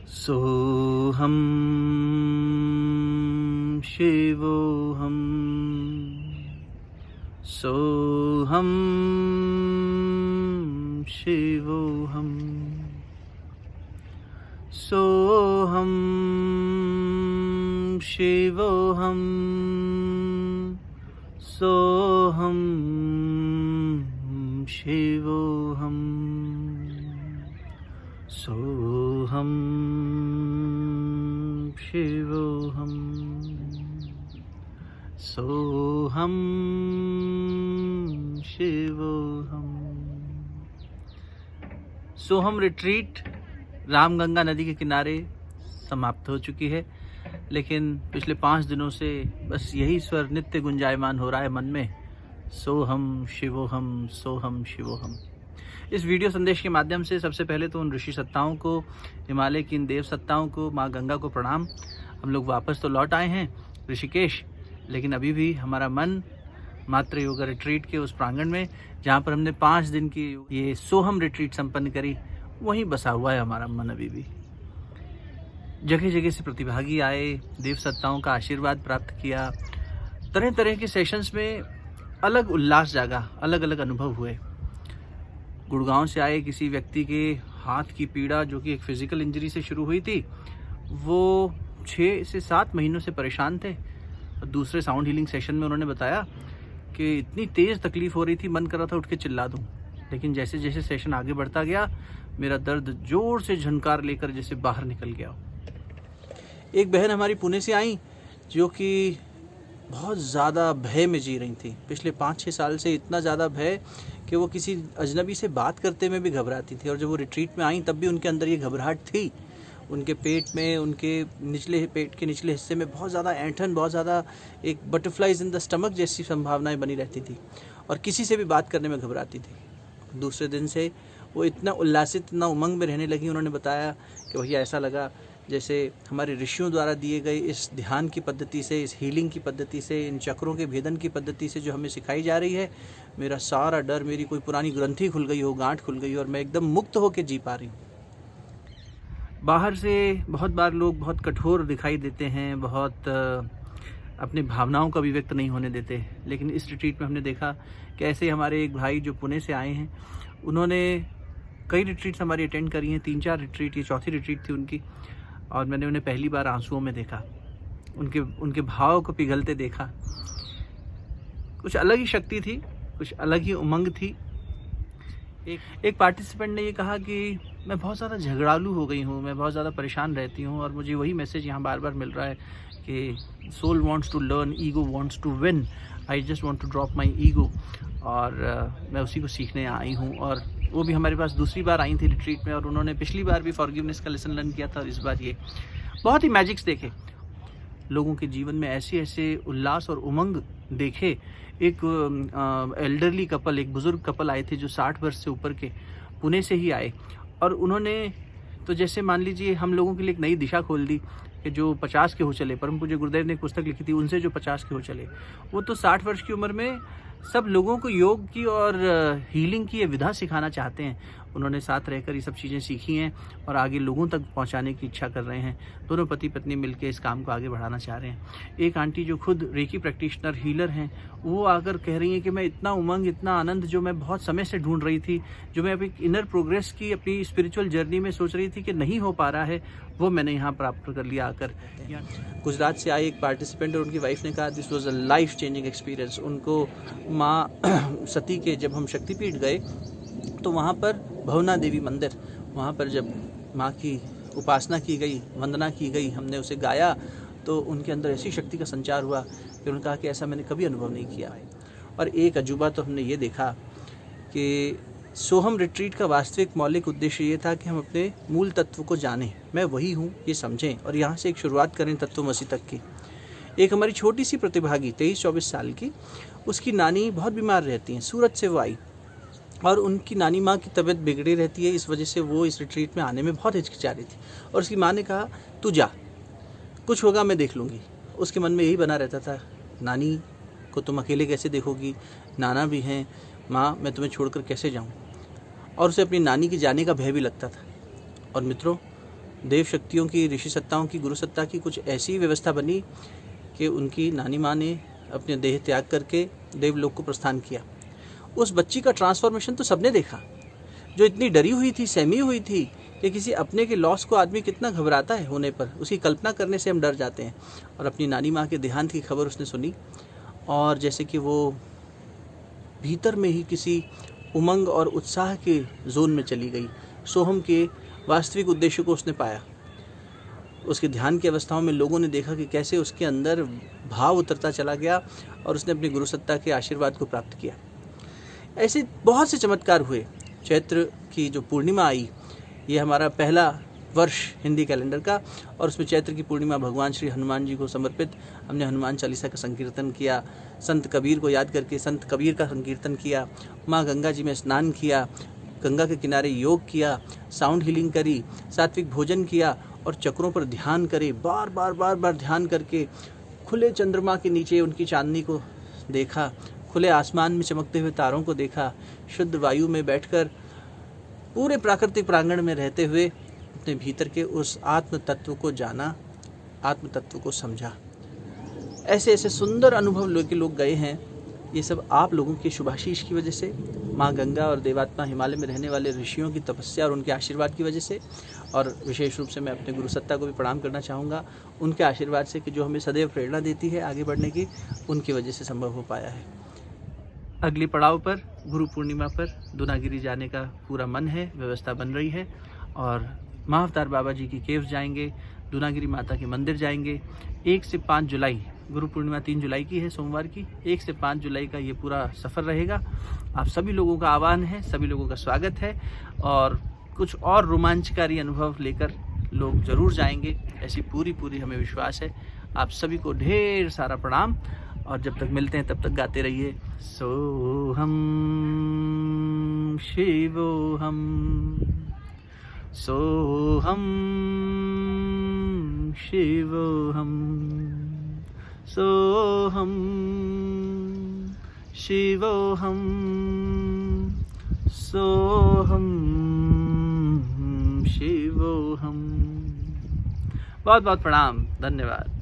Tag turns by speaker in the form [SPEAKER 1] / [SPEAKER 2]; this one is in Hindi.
[SPEAKER 1] सोहम शिवोहम सोहम शिवोहम सोहम शिवोहम सोहम शिवोहम सोहम शिवोहम सोहम शिवोहम। सोहम रिट्रीट रामगंगा नदी के किनारे समाप्त हो चुकी है, लेकिन पिछले 5 दिनों से बस यही स्वर नित्य गुंजायमान हो रहा है मन में, सोहम शिवोहम सोहम शिवोहम। इस वीडियो संदेश के माध्यम से सबसे पहले तो उन ऋषि सत्ताओं को, हिमालय की इन देव सत्ताओं को, माँ गंगा को प्रणाम। हम लोग वापस तो लौट आए हैं ऋषिकेश, लेकिन अभी भी हमारा मन मात्र योगा रिट्रीट के उस प्रांगण में जहाँ पर हमने 5 दिन की ये सोहम रिट्रीट संपन्न करी, वहीं बसा हुआ है हमारा मन अभी भी। जगह जगह से प्रतिभागी आए, देव सत्ताओं का आशीर्वाद प्राप्त किया, तरह तरह के सेशंस में अलग उल्लास जागा, अलग अलग अनुभव हुए। गुड़गांव से आए किसी व्यक्ति के हाथ की पीड़ा, जो कि एक फिजिकल इंजरी से शुरू हुई थी, वो 6 से 7 महीनों से परेशान थे। और दूसरे साउंड हीलिंग सेशन में उन्होंने बताया कि इतनी तेज़ तकलीफ़ हो रही थी, मन कर रहा था उठ के चिल्ला दूँ, लेकिन जैसे जैसे सेशन आगे बढ़ता गया, मेरा दर्द जोर से झनकार लेकर जैसे बाहर निकल गया। एक बहन हमारी पुणे से आई, जो कि बहुत ज़्यादा भय में जी रही थी। पिछले 5-6 साल से इतना ज़्यादा भय कि वो किसी अजनबी से बात करते में भी घबराती थी। और जब वो रिट्रीट में आई, तब भी उनके अंदर ये घबराहट थी। उनके पेट में, उनके पेट के निचले हिस्से में बहुत ज़्यादा ऐंठन, बहुत ज़्यादा एक बटरफ्लाइज इन द स्टमक जैसी संभावनाएं बनी रहती थी, और किसी से भी बात करने में घबराती थी। दूसरे दिन से वो इतना उल्लासित, इतना उमंग में रहने लगी। उन्होंने बताया कि भैया ऐसा लगा जैसे हमारे ऋषियों द्वारा दिए गए इस ध्यान की पद्धति से, इस हीलिंग की पद्धति से, इन चक्रों के भेदन की पद्धति से जो हमें सिखाई जा रही है, मेरा सारा डर, मेरी कोई पुरानी ग्रंथि खुल गई हो, गांठ खुल गई हो, और मैं एकदम मुक्त होकर जी पा रही हूँ। बाहर से बहुत बार लोग बहुत कठोर दिखाई देते हैं, बहुत अपनी भावनाओं का अभिव्यक्त नहीं होने देते, लेकिन इस रिट्रीट में हमने देखा कि ऐसे हमारे एक भाई जो पुणे से आए हैं, उन्होंने कई रिट्रीट्स हमारी अटेंड करी हैं, 3-4 रिट्रीट, ये चौथी रिट्रीट थी उनकी। और मैंने उन्हें पहली बार आंसुओं में देखा, उनके भाव को पिघलते देखा। कुछ अलग ही शक्ति थी, कुछ अलग ही उमंग थी। एक पार्टिसिपेंट ने ये कहा कि मैं बहुत ज़्यादा झगड़ालू हो गई हूँ, मैं बहुत ज़्यादा परेशान रहती हूँ, और मुझे वही मैसेज यहाँ बार बार मिल रहा है कि soul wants to learn, ego wants to win, I just want to drop my ego. और मैं उसी को सीखने आई हूँ। और वो भी हमारे पास दूसरी बार आई थी रिट्रीट में, और उन्होंने पिछली बार भी फॉरगिवनेस का लेसन लर्न किया था, और इस बार ये बहुत ही मैजिक्स देखे। लोगों के जीवन में ऐसे ऐसे उल्लास और उमंग देखे। एक एल्डरली कपल, एक बुज़ुर्ग कपल आए थे जो 60 वर्ष से ऊपर के, पुणे से ही आए, और उन्होंने तो जैसे मान लीजिए हम लोगों के लिए एक नई दिशा खोल दी कि जो 50 के हो चले, परम पूज्य गुरुदेव ने एक पुस्तक लिखी थी, उनसे जो 50 के हो चले, वो तो 60 वर्ष की उम्र में सब लोगों को योग की और हीलिंग की ये विधा सिखाना चाहते हैं। उन्होंने साथ रहकर ये सब चीज़ें सीखी हैं और आगे लोगों तक पहुंचाने की इच्छा कर रहे हैं। दोनों पति पत्नी मिलकर इस काम को आगे बढ़ाना चाह रहे हैं। एक आंटी जो खुद रेकी प्रैक्टिशनर, हीलर हैं, वो आकर कह रही हैं कि मैं इतना उमंग, इतना आनंद जो मैं बहुत समय से ढूंढ रही थी, जो मैं अभी इनर प्रोग्रेस की अपनी स्पिरिचुअल जर्नी में सोच रही थी कि नहीं हो पा रहा है, वो मैंने यहाँ प्राप्त कर लिया आकर। गुजरात से आए एक पार्टिसिपेंट और उनकी वाइफ ने कहा this was a life changing experience. उनको माँ सती के, जब हम शक्तिपीठ गए तो वहाँ पर भवना देवी मंदिर, वहाँ पर जब माँ की उपासना की गई, वंदना की गई, हमने उसे गाया, तो उनके अंदर ऐसी शक्ति का संचार हुआ कि उन्होंने कहा कि ऐसा मैंने कभी अनुभव नहीं किया। और एक अजूबा तो हमने ये देखा कि सोहम रिट्रीट का वास्तविक मौलिक उद्देश्य ये था कि हम अपने मूल तत्व को जानें, मैं वही हूँ ये समझें, और यहाँ से एक शुरुआत करें तत्वमसी तक की। एक हमारी छोटी सी प्रतिभागी 23-24 साल की, उसकी नानी बहुत बीमार रहती हैं, सूरत से वो आई, और उनकी नानी माँ की तबीयत बिगड़ी रहती है, इस वजह से वो इस रिट्रीट में आने में बहुत हिचकिचा रही थी। और उसकी माँ ने कहा तू जा, कुछ होगा मैं देख लूँगी। उसके मन में यही बना रहता था, नानी को तुम अकेले कैसे देखोगी, नाना भी हैं, माँ मैं तुम्हें छोड़कर कैसे जाऊँ। और उसे अपनी नानी के जाने का भय भी लगता था। और मित्रों, देव शक्तियों की, ऋषि सत्ताओं की, गुरु सत्ता की कुछ ऐसी व्यवस्था बनी कि उनकी नानी माँ ने अपने देह त्याग करके देवलोक को प्रस्थान किया। उस बच्ची का ट्रांसफॉर्मेशन तो सबने देखा, जो इतनी डरी हुई थी, सहमी हुई थी कि किसी अपने के लॉस को आदमी कितना घबराता है होने पर, उसकी कल्पना करने से हम डर जाते हैं। और अपनी नानी माँ के देहांत की खबर उसने सुनी और जैसे कि वो भीतर में ही किसी उमंग और उत्साह के जोन में चली गई। सोहम के वास्तविक उद्देश्य को उसने पाया। उसके ध्यान की अवस्थाओं में लोगों ने देखा कि कैसे उसके अंदर भाव उतरता चला गया और उसने अपनी गुरु सत्ता के आशीर्वाद को प्राप्त किया। ऐसे बहुत से चमत्कार हुए। चैत्र की जो पूर्णिमा आई, ये हमारा पहला वर्ष हिंदी कैलेंडर का, और उसमें चैत्र की पूर्णिमा भगवान श्री हनुमान जी को समर्पित हमने हनुमान चालीसा का संकीर्तन किया, संत कबीर को याद करके संत कबीर का संकीर्तन किया, माँ गंगा जी में स्नान किया, गंगा के किनारे योग किया, साउंड हीलिंग करी, सात्विक भोजन किया और चक्रों पर ध्यान करे। बार बार ध्यान करके खुले चंद्रमा के नीचे उनकी चांदनी को देखा, खुले आसमान में चमकते हुए तारों को देखा, शुद्ध वायु में बैठकर पूरे प्राकृतिक प्रांगण में रहते हुए अपने भीतर के उस आत्म तत्व को जाना, आत्म तत्व को समझा। ऐसे ऐसे सुंदर अनुभव लेके लोग गए हैं। ये सब आप लोगों की शुभाशीष की वजह से, माँ गंगा और देवात्मा हिमालय में रहने वाले ऋषियों की तपस्या और उनके आशीर्वाद की वजह से, और विशेष रूप से मैं अपने गुरु सत्ता को भी प्रणाम करना चाहूँगा, उनके आशीर्वाद से कि जो हमें सदैव प्रेरणा देती है आगे बढ़ने की, उनकी वजह से संभव हो पाया है। अगली पड़ाव पर गुरु पूर्णिमा पर दूनागिरी जाने का पूरा मन है, व्यवस्था बन रही है और महाअवतार बाबा जी की केव्स जाएंगे, दूनागिरी माता के मंदिर जाएंगे। 1 से 5 जुलाई, गुरु पूर्णिमा 3 जुलाई की है, सोमवार की। 1 से 5 जुलाई का ये पूरा सफ़र रहेगा। आप सभी लोगों का आह्वान है, सभी लोगों का स्वागत है और कुछ और रोमांचकारी अनुभव लेकर लोग ज़रूर जाएंगे, ऐसी पूरी हमें विश्वास है। आप सभी को ढेर सारा प्रणाम और जब तक मिलते हैं तब तक गाते रहिए सोहम शिवोहम, सोहम शिवोहम, सोहम शिवोहम, सोहम शिवोहम। बहुत बहुत प्रणाम, धन्यवाद।